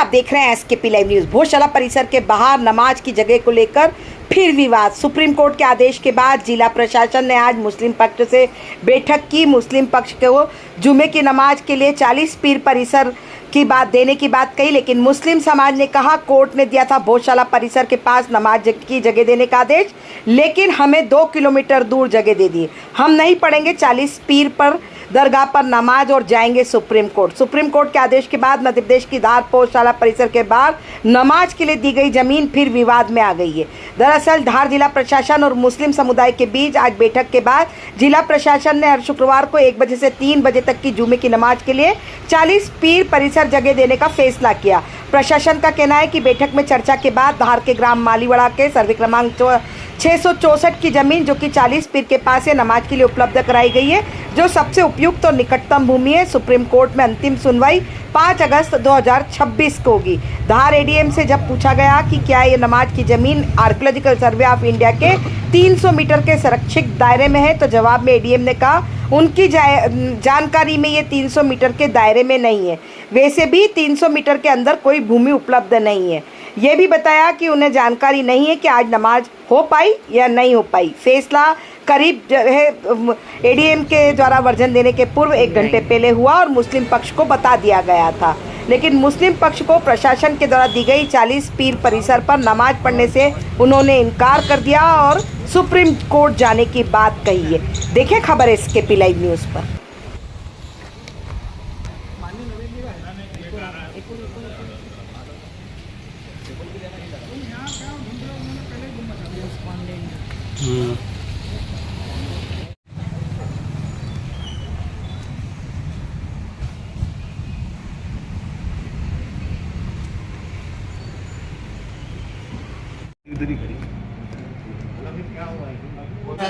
आप देख रहे हैं एसकेपी लाइव न्यूज़। भोजशाला परिसर के बाहर नमाज की जगह को लेकर फिर विवाद। सुप्रीम कोर्ट के आदेश के बाद जिला प्रशासन ने आज मुस्लिम पक्ष से बैठक की। मुस्लिम पक्ष को जुमे की नमाज के लिए 40 पीर परिसर की बात देने की बात कही, लेकिन मुस्लिम समाज ने कहा कोर्ट ने दिया था भोजशाला परिसर के पास नमाज की जगह देने का आदेश, लेकिन हमें 2 किलोमीटर दूर जगह दे दी। हम नहीं पढ़ेंगे 40 पीर पर दरगाह पर नमाज और जाएंगे सुप्रीम कोर्ट। सुप्रीम कोर्ट के आदेश के बाद मध्य प्रदेश की धार भोजशाला परिसर के बाहर नमाज के लिए दी गई जमीन फिर विवाद में आ गई है। दरअसल धार जिला प्रशासन और मुस्लिम समुदाय के बीच आज बैठक के बाद जिला प्रशासन ने हर शुक्रवार को 1 बजे से 3 बजे तक की जुमे की नमाज के लिए 40 पीर परिसर जगह देने का फैसला किया। प्रशासन का कहना है कि बैठक में चर्चा के बाद धार के ग्राम मालीवाड़ा के सर्वे क्रमांक 664 की जमीन जो कि 40 पीर के पास है नमाज के लिए उपलब्ध कराई गई है, जो सबसे उपयुक्त और निकटतम भूमि है। सुप्रीम कोर्ट में अंतिम सुनवाई 5 अगस्त 2026 को होगी। धार एडीएम से जब पूछा गया कि क्या ये नमाज की जमीन आर्कियोलॉजिकल सर्वे ऑफ इंडिया के 300 मीटर के संरक्षित दायरे में है, तो जवाब में एडीएम ने कहा उनकी जानकारी में ये 300 मीटर के दायरे में नहीं है। वैसे भी 300 मीटर के अंदर कोई भूमि उपलब्ध नहीं है। ये भी बताया कि उन्हें जानकारी नहीं है कि आज नमाज हो पाई या नहीं हो पाई। फैसला करीब है एडीएम के द्वारा वर्जन देने के पूर्व 1 घंटे पहले हुआ और मुस्लिम पक्ष को बता दिया गया था, लेकिन मुस्लिम पक्ष को प्रशासन के द्वारा दी गई 40 पीर परिसर पर नमाज पढ़ने से उन्होंने इनकार कर दिया और सुप्रीम कोर्ट जाने की बात कही है। देखिए खबर एसकेपी लाइव न्यूज़ पर।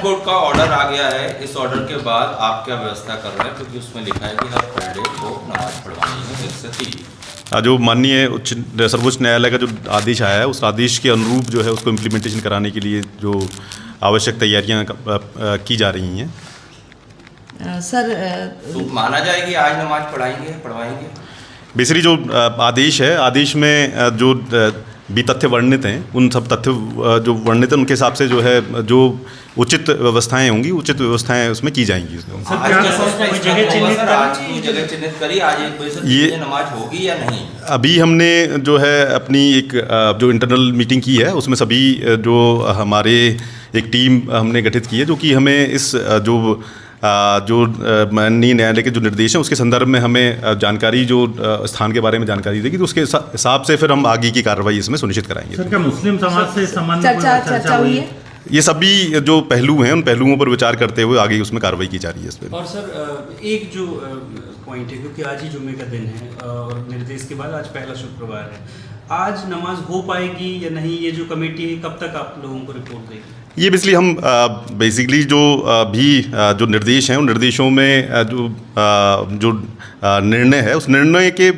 कोर्ट का ऑर्डर आ गया है। इस ऑर्डर के बाद आप क्या व्यवस्था कर रहे हैं, क्योंकि उसमें लिखा है कि हर फ्राइडे को नमाज पढ़वानी है 1 से 3। जो माननीय सर्वोच्च न्यायालय का जो आदेश आया है उस आदेश के अनुरूप जो है उसको इम्प्लीमेंटेशन कराने के लिए जो आवश्यक तैयारियां की जा रही हैं। सर तो माना जाए कि आज नमाज पढ़वाएंगे। बेसिकली जो आदेश है, आदेश में जो भी तथ्य वर्णित हैं उन सब तथ्य जो वर्णित हैं उनके हिसाब से जो है जो उचित व्यवस्थाएं होंगी, उचित व्यवस्थाएं उसमें की जाएंगी। ये नमाज होगी या नहीं, अभी हमने जो है अपनी एक जो इंटरनल मीटिंग की है उसमें सभी जो हमारे एक टीम हमने गठित की है जो कि हमें इस जो माननीय न्यायालय के जो निर्देश हैं उसके संदर्भ में हमें जानकारी जो स्थान के बारे में जानकारी देगी, तो उसके हिसाब से फिर हम आगे की कार्रवाई इसमें सुनिश्चित कराएंगे। सर, क्या मुस्लिम समाज से संबंध चर्चा हुई है? ये सभी जो पहलू हैं उन पहलुओं पर विचार करते हुए आगे उसमें कार्रवाई की जा रही है इस पर। और सर एक जो पॉइंट है, क्योंकि आज ही जुम्मे का दिन है और निर्देश के बाद आज पहला शुक्रवार है, आज नमाज हो पाएगी या नहीं, ये जो कमेटी है कब तक आप लोगों को रिपोर्ट देगी? ये बेसिकली हम बेसिकली जो भी जो निर्देश हैं उन निर्देशों में जो निर्णय है उस निर्णय के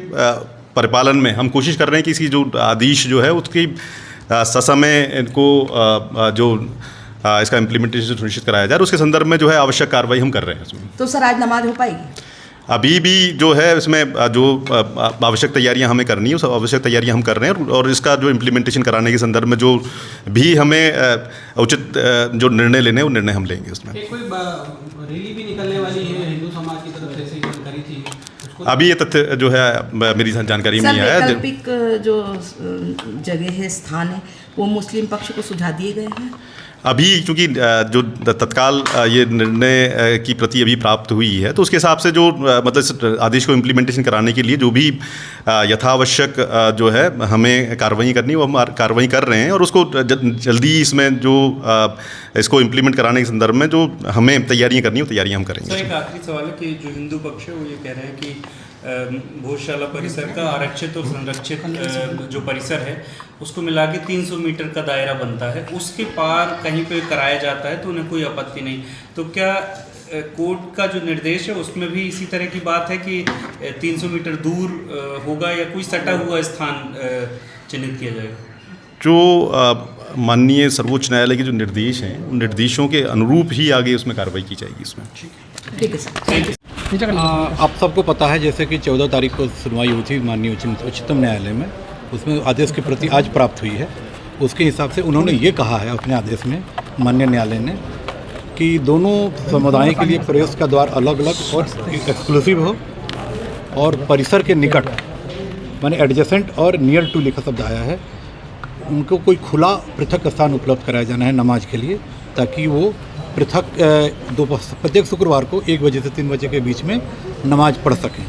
परिपालन में हम कोशिश कर रहे हैं कि इसकी जो आदेश जो है उसकी ससमय इनको जो इसका इम्प्लीमेंटेशन सुनिश्चित कराया जाए, उसके संदर्भ में जो है आवश्यक कार्रवाई हम कर रहे हैं उसमें। तो सर आज नमाज हो पाएगी? अभी भी जो है इसमें जो आवश्यक तैयारियां हमें करनी है उस आवश्यक तैयारियां हम कर रहे हैं और इसका जो इम्प्लीमेंटेशन कराने के संदर्भ में जो भी हमें उचित जो निर्णय लेने हैं वो निर्णय हम लेंगे उसमें। कोई रैली भी निकलने वाली है हिंदू समाज की तरफ से, ऐसी जानकारी थी? अभी ये तथ्य जो है मेरी जानकारी में नहीं आया। वैकल्पिक जो जगह है, स्थान है, वो मुस्लिम पक्ष को सुझा दिए गए हैं। अभी चूँकि जो तत्काल ये निर्णय की प्रति अभी प्राप्त हुई है तो उसके हिसाब से जो मतलब आदेश को इम्प्लीमेंटेशन कराने के लिए जो भी यथावश्यक जो है हमें कार्रवाई करनी है वो हम कार्रवाई कर रहे हैं और उसको जल्दी इसमें जो इसको इम्प्लीमेंट कराने के संदर्भ में जो हमें तैयारियां करनी है वो तैयारियां हम करेंगे। सर, एक आखिरी सवाल है कि जो हिंदू पक्ष है वो ये कह रहे हैं कि भोजशाला परिसर का आरक्षित और संरक्षित जो परिसर है उसको मिला के 300 मीटर का दायरा बनता है, उसके पार कहीं पे कराया जाता है तो उन्हें कोई आपत्ति नहीं। तो क्या कोर्ट का जो निर्देश है उसमें भी इसी तरह की बात है कि 300 मीटर दूर होगा या कोई सटा हुआ स्थान चिन्हित किया जाएगा? जो माननीय सर्वोच्च न्यायालय के जो निर्देश हैं उन निर्देशों के अनुरूप ही आगे उसमें कार्रवाई की जाएगी इसमें। ठीक है सर, थैंक यू। आप सबको पता है जैसे कि 14 तारीख को सुनवाई हुई थी माननीय उच्चतम न्यायालय में, उसमें आदेश की प्रति आज प्राप्त हुई है। उसके हिसाब से उन्होंने ये कहा है अपने आदेश में, माननीय न्यायालय ने, कि दोनों समुदायों के लिए प्रवेश का द्वार अलग अलग और एक्सक्लूसिव हो और परिसर के निकट माने एडजेसेंट और नियर टू लिखा शब्द आया है, उनको कोई खुला पृथक स्थान उपलब्ध कराया जाना है नमाज के लिए, ताकि वो पृथक प्रत्येक शुक्रवार को 1 बजे से 3 बजे के बीच में नमाज पढ़ सकें।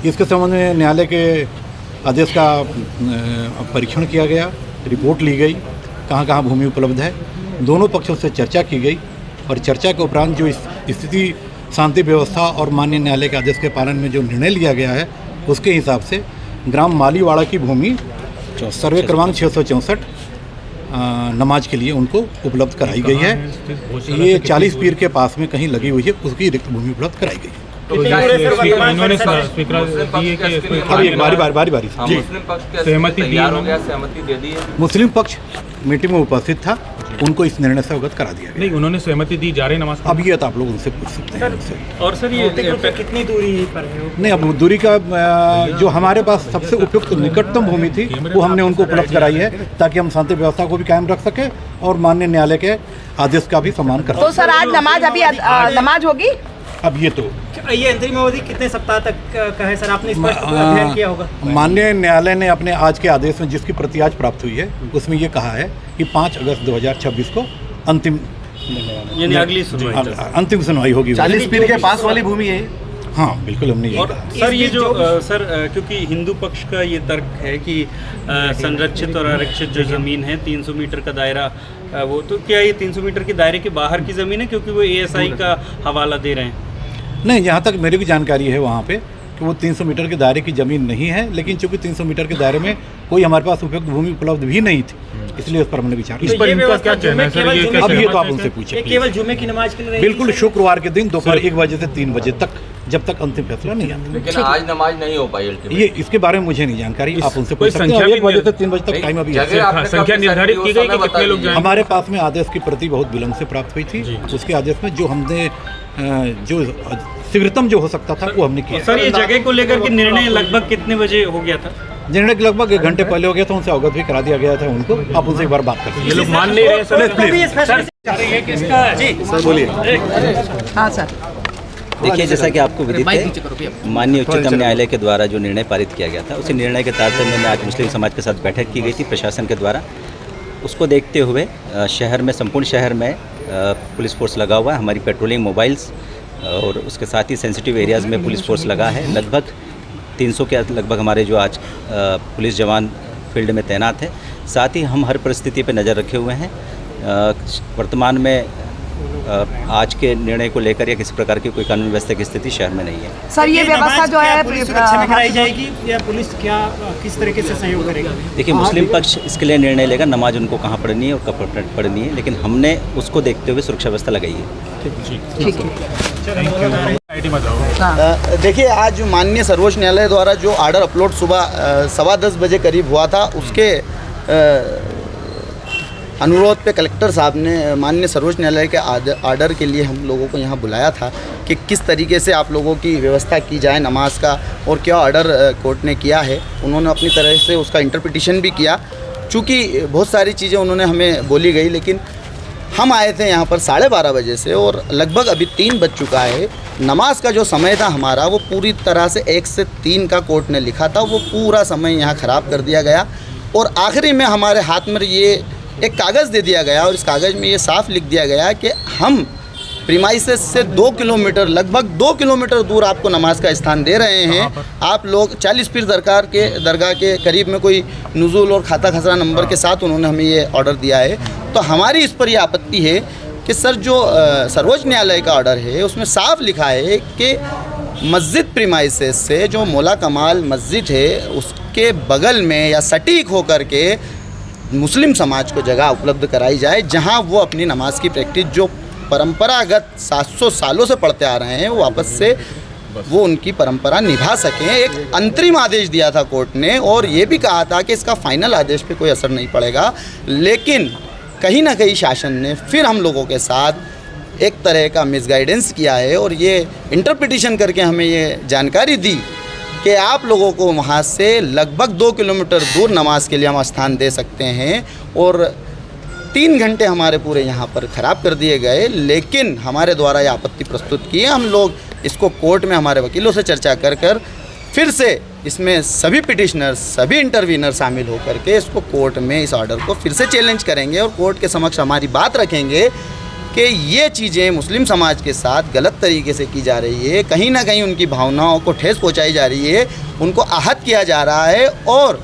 इसके संबंध में न्यायालय के आदेश का परीक्षण किया गया, रिपोर्ट ली गई, कहाँ कहाँ भूमि उपलब्ध है, दोनों पक्षों से चर्चा की गई और चर्चा के उपरांत जो स्थिति शांति व्यवस्था और माननीय न्यायालय के आदेश के पालन में जो निर्णय लिया गया है, उसके हिसाब से ग्राम मालीवाड़ा की भूमि सर्वे क्रमांक 664 नमाज के लिए उनको उपलब्ध कराई गई है। ये 40 पीर के पास में कहीं लगी हुई है, उसकी रिक्त भूमि उपलब्ध कराई गई है। अभी एक बारी सहमति दे दी है। मुस्लिम पक्ष मीटिंग में उपस्थित था, उनको इस निर्णय से अवगत करा दिया गया। नहीं, उन्होंने सहमति दी, जा रहे नमाज। अब ये तो आप लोग उनसे पूछ सकते हैं। और सर ये कितनी दूरी पर है? नहीं, अब दूरी का जो हमारे पास सबसे उपयुक्त निकटतम भूमि थी वो हमने उनको उपलब्ध कराई है, ताकि हम शांति व्यवस्था को भी कायम रख सके और माननीय न्यायालय के आदेश का भी सम्मान कर सकें। तो सर आज नमाज होगी? अब ये तो ये अंतरिम अवधि कितने सप्ताह तक का है सर? आपने स्पष्ट अध्ययन किया होगा। माननीय न्यायालय ने अपने आज के आदेश में, जिसकी प्रति आज प्राप्त हुई है, उसमें ये कहा है कि 5 अगस्त 2026 को अंतिम यानी अगली सुनवाई, अंतिम सुनवाई होगी। 40 पीर के पास वाली भूमि है। हाँ बिल्कुल, हमने ये और सर ये जो सर क्योंकि हिंदू पक्ष का ये तर्क है कि संरक्षित और आरक्षित जो ज़मीन है 300 मीटर का दायरा, वो तो क्या ये 300 मीटर के दायरे के बाहर की ज़मीन है, क्योंकि वो ASI का हवाला दे रहे हैं? नहीं, जहाँ तक मेरी भी जानकारी है वहाँ पे कि वो 300 मीटर के दायरे की ज़मीन नहीं है, लेकिन चूंकि 300 मीटर के दायरे में कोई हमारे पास उपयुक्त भूमि उपलब्ध भी नहीं थी, इसलिए उस पर हमने विचार किया। इस पर इनका क्या कहना है सर? अब ये तो आप उनसे पूछे। केवल जुमे की नमाज के लिए बिल्कुल, शुक्रवार के दिन दोपहर 1 बजे से 3 बजे तक, जब तक अंतिम फैसला नहीं आता। लेकिन आज नमाज नहीं हो पाई। ये इसके बारे में मुझे नहीं जानकारी, आप उनसे पूछ सकते हैं। 1 बजे से 3 बजे तक टाइम अभी है। संख्या निर्धारित की गई कि कितने लोग जाएंगे? हमारे पास में आदेश की प्रति बहुत विलंब से प्राप्त हुई थी, उसके आदेश में जो हमने जो शीघ्रतम जो हो सकता था वो हमने किया। सर ये जगह को लेकर के निर्णय लगभग कितने बजे हो गया था? निर्णय लगभग 1 घंटे पहले हो गया था, उनसे अवगत भी करा दिया गया था उनको। आप उनसे एक बार बात करते हैं। ये लोग मान नहीं रहे सर। सर बोलिए। हाँ सर। देखिए, जैसा कि आपको विदित है, माननीय उच्चतम न्यायालय के द्वारा जो निर्णय पारित किया गया था, उसी निर्णय के तारतम्य में आज मुस्लिम समाज के साथ बैठक की गई थी प्रशासन के द्वारा। उसको देखते हुए शहर में, संपूर्ण शहर में पुलिस फोर्स लगा हुआ है, हमारी पेट्रोलिंग मोबाइल्स और उसके साथ ही सेंसिटिव एरियाज़ में पुलिस फोर्स लगा है। लगभग 300 के लगभग हमारे जो आज पुलिस जवान फील्ड में तैनात है। साथ ही हम हर परिस्थिति पर नज़र रखे हुए हैं। वर्तमान में आज के निर्णय को लेकर या किसी प्रकार की कोई कानून व्यवस्था की स्थिति शहर में नहीं है। सर ये व्यवस्था जो है पुलिस सुरक्षा में कराई जाएगी या पुलिस क्या किस तरीके से सहयोग करेगा? देखिए, मुस्लिम पक्ष इसके लिए निर्णय लेगा नमाज उनको कहाँ पढ़नी है और कब पढ़नी है, लेकिन हमने उसको देखते हुए सुरक्षा व्यवस्था लगाई है। ठीक है। देखिए, आज माननीय सर्वोच्च न्यायालय द्वारा जो आर्डर अपलोड सुबह 10:15 बजे करीब हुआ था, उसके अनुरोध पे कलेक्टर साहब ने माननीय सर्वोच्च न्यायालय के आर्डर के लिए हम लोगों को यहाँ बुलाया था कि किस तरीके से आप लोगों की व्यवस्था की जाए नमाज का, और क्या आर्डर कोर्ट ने किया है। उन्होंने अपनी तरह से उसका इंटरप्रिटेशन भी किया। चूँकि बहुत सारी चीज़ें उन्होंने हमें बोली गई, लेकिन हम आए थे यहाँ पर 12:30 बजे से और लगभग अभी 3 बज चुका है। नमाज का जो समय था हमारा, वो पूरी तरह से 1 से 3 का कोर्ट ने लिखा था, वो पूरा समय यहाँ ख़राब कर दिया गया। और आखिरी में हमारे हाथ में ये एक कागज़ दे दिया गया और इस कागज़ में ये साफ लिख दिया गया कि हम प्रीमाइसेस से 2 किलोमीटर, लगभग 2 किलोमीटर दूर आपको नमाज का स्थान दे रहे हैं। आप लोग 40 पीर दरगाह के करीब में कोई नुज़ूल और खाता खसरा नंबर के साथ उन्होंने हमें ये ऑर्डर दिया है। तो हमारी इस पर यह आपत्ति है कि सर जो सर्वोच्च न्यायालय का ऑर्डर है उसमें साफ लिखा है कि मस्जिद प्रीमाइसेस से जो मौला कमाल मस्जिद है उसके बगल में या सटीक होकर के मुस्लिम समाज को जगह उपलब्ध कराई जाए, जहां वो अपनी नमाज की प्रैक्टिस जो परंपरागत 700 सालों से पढ़ते आ रहे हैं वो वापस से वो उनकी परंपरा निभा सकें। एक अंतरिम आदेश दिया था कोर्ट ने और ये भी कहा था कि इसका फाइनल आदेश पे कोई असर नहीं पड़ेगा, लेकिन कहीं ना कहीं शासन ने फिर हम लोगों के साथ एक तरह का मिसगाइडेंस किया है और ये इंटरप्रिटेशन करके हमें ये जानकारी दी कि आप लोगों को वहाँ से लगभग 2 किलोमीटर दूर नमाज के लिए हम स्थान दे सकते हैं, और 3 घंटे हमारे पूरे यहाँ पर ख़राब कर दिए गए। लेकिन हमारे द्वारा ये आपत्ति प्रस्तुत की है, हम लोग इसको कोर्ट में हमारे वकीलों से चर्चा कर फिर से इसमें सभी पिटिशनर, सभी इंटरवीनर शामिल होकर के इसको कोर्ट में इस ऑर्डर को फिर से चैलेंज करेंगे और कोर्ट के समक्ष हमारी बात रखेंगे कि ये चीज़ें मुस्लिम समाज के साथ गलत तरीके से की जा रही है, कहीं ना कहीं उनकी भावनाओं को ठेस पहुंचाई जा रही है, उनको आहत किया जा रहा है और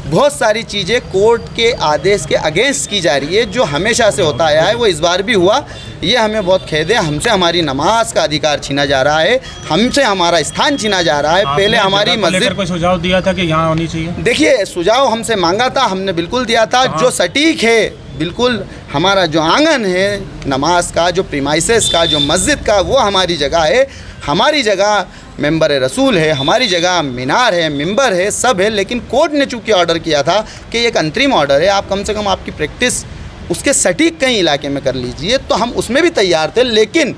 बहुत सारी चीज़ें कोर्ट के आदेश के अगेंस्ट की जा रही है, जो हमेशा से होता आया है, वो इस बार भी हुआ। ये हमें बहुत खेद है, हमसे हमारी नमाज का अधिकार छीना जा रहा है, हमसे हमारा स्थान छीना जा रहा है। पहले हमारी मस्जिद को सुझाव दिया था कि यहाँ होनी चाहिए। देखिए, सुझाव हमसे मांगा था, हमने बिल्कुल दिया था, जो सटीक है बिल्कुल हमारा जो आंगन है नमाज का, जो प्रीमाइसेस का, जो मस्जिद का, वो हमारी जगह है। हमारी जगह मेंबर रसूल है, हमारी जगह मीनार है, मिंबर है, सब है। लेकिन कोर्ट ने चूँकि ऑर्डर किया था कि एक अंतरिम ऑर्डर है, आप कम से कम आपकी प्रैक्टिस उसके सटीक कहीं इलाके में कर लीजिए, तो हम उसमें भी तैयार थे। लेकिन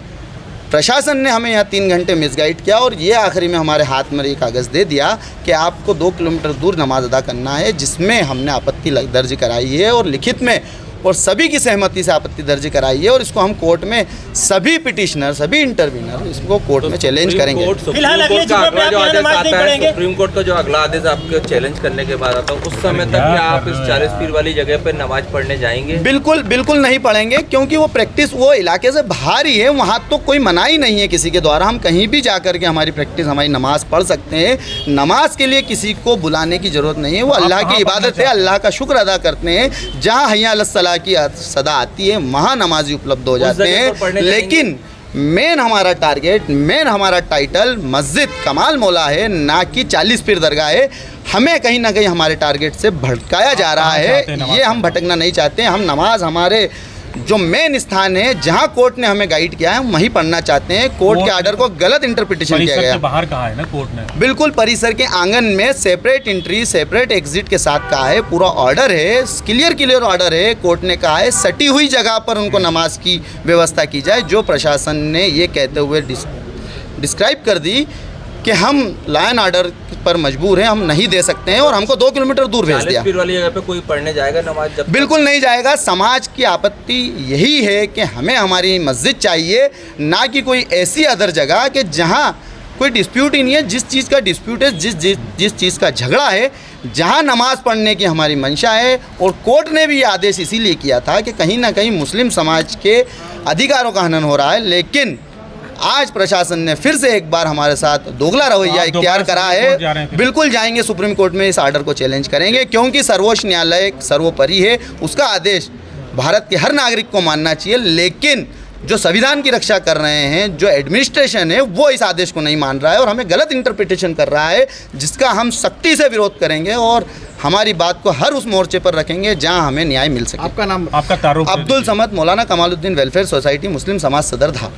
प्रशासन ने हमें यहाँ 3 घंटे मिसगाइड किया और ये आखिरी में हमारे हाथ में ये कागज़ दे दिया कि आपको 2 किलोमीटर दूर नमाज अदा करना है, जिसमें हमने आपत्ति दर्ज कराई है और लिखित में और सभी की सहमति से आपत्ति दर्ज कराई है। और इसको हम कोर्ट में सभी पिटिशनर, सभी इंटरवीनर इसको कोर्ट में चैलेंज करेंगे। फिलहाल अगले जुम्मे पे आप यहाँ नमाज नहीं पढ़ेंगे। सुप्रीम कोर्ट का जो अगला आदेश आपके चैलेंज करने के बाद आता है, उस समय तक क्या आप इस 40 पीर वाली जगह पे नमाज पढ़ने जाएंगे? बिल्कुल बिल्कुल नहीं पढ़ेंगे, क्योंकि वो प्रैक्टिस वो इलाके से बाहर ही है, वहाँ तो कोई मनाही नहीं है किसी के द्वारा। हम कहीं भी जा कर के हमारी प्रैक्टिस, हमारी नमाज पढ़ सकते हैं। नमाज के लिए किसी को बुलाने की ज़रूरत नहीं है, वो अल्लाह की इबादत है, अल्लाह का शुक्र अदा करते हैं। जहाँ हय्या अलस सलाह की सदा आती है, वहाँ नमाजी उपलब्ध हो जाते हैं। लेकिन मेन हमारा टारगेट, मेन हमारा टाइटल मस्जिद कमाल मौला है, ना कि 40 पीर दरगाह है। हमें कहीं ना कहीं हमारे टारगेट से भटकाया जा रहा है, ये हम भटकना नहीं चाहते। हम नमाज हमारे जो मेन स्थान है, जहां कोर्ट ने हमें गाइड किया है, हम वहीं पढ़ना चाहते हैं। कोर्ट के ऑर्डर को गलत इंटरप्रिटेशन किया गया। बाहर कहा है ना कोर्ट ने, बिल्कुल परिसर के आंगन में सेपरेट एंट्री, सेपरेट एग्जिट के साथ कहा है। पूरा ऑर्डर है, क्लियर ऑर्डर है। कोर्ट ने कहा है सटी हुई जगह पर उनको नमाज की व्यवस्था की जाए, जो प्रशासन ने ये कहते हुए डिस्क्राइब कर दी कि हम लाइन ऑर्डर पर मजबूर हैं, हम नहीं दे सकते हैं, और हमको 2 किलोमीटर दूर भेज दिया। 40 पीर वाली जगह पे कोई पढ़ने जाएगा नमाज? जब बिल्कुल नहीं जाएगा। समाज की आपत्ति यही है कि हमें हमारी मस्जिद चाहिए, ना कि कोई ऐसी अदर जगह कि जहाँ कोई डिस्प्यूट ही नहीं है। जिस चीज़ का डिस्प्यूट है, जिस चीज़ का झगड़ा है, जहाँ नमाज पढ़ने की हमारी मंशा है। और कोर्ट ने भी ये आदेश इसीलिए किया था कि कहीं ना कहीं मुस्लिम समाज के अधिकारों का हनन हो रहा है। लेकिन आज प्रशासन ने फिर से एक बार हमारे साथ दोगला रवैया इख्तियार करा है। बिल्कुल जाएंगे सुप्रीम कोर्ट में, इस ऑर्डर को चैलेंज करेंगे, क्योंकि सर्वोच्च न्यायालय सर्वोपरि है, उसका आदेश भारत के हर नागरिक को मानना चाहिए। लेकिन जो संविधान की रक्षा कर रहे हैं, जो एडमिनिस्ट्रेशन है, वो इस आदेश को नहीं मान रहा है और हमें गलत इंटरप्रिटेशन कर रहा है, जिसका हम सख्ती से विरोध करेंगे और हमारी बात को हर उस मोर्चे पर रखेंगे जहां हमें न्याय मिल सके। आपका नाम? आपका तारुफ? अब्दुल समद, मौलाना कमालुद्दीन वेलफेयर सोसाइटी, मुस्लिम समाज सदर, धा।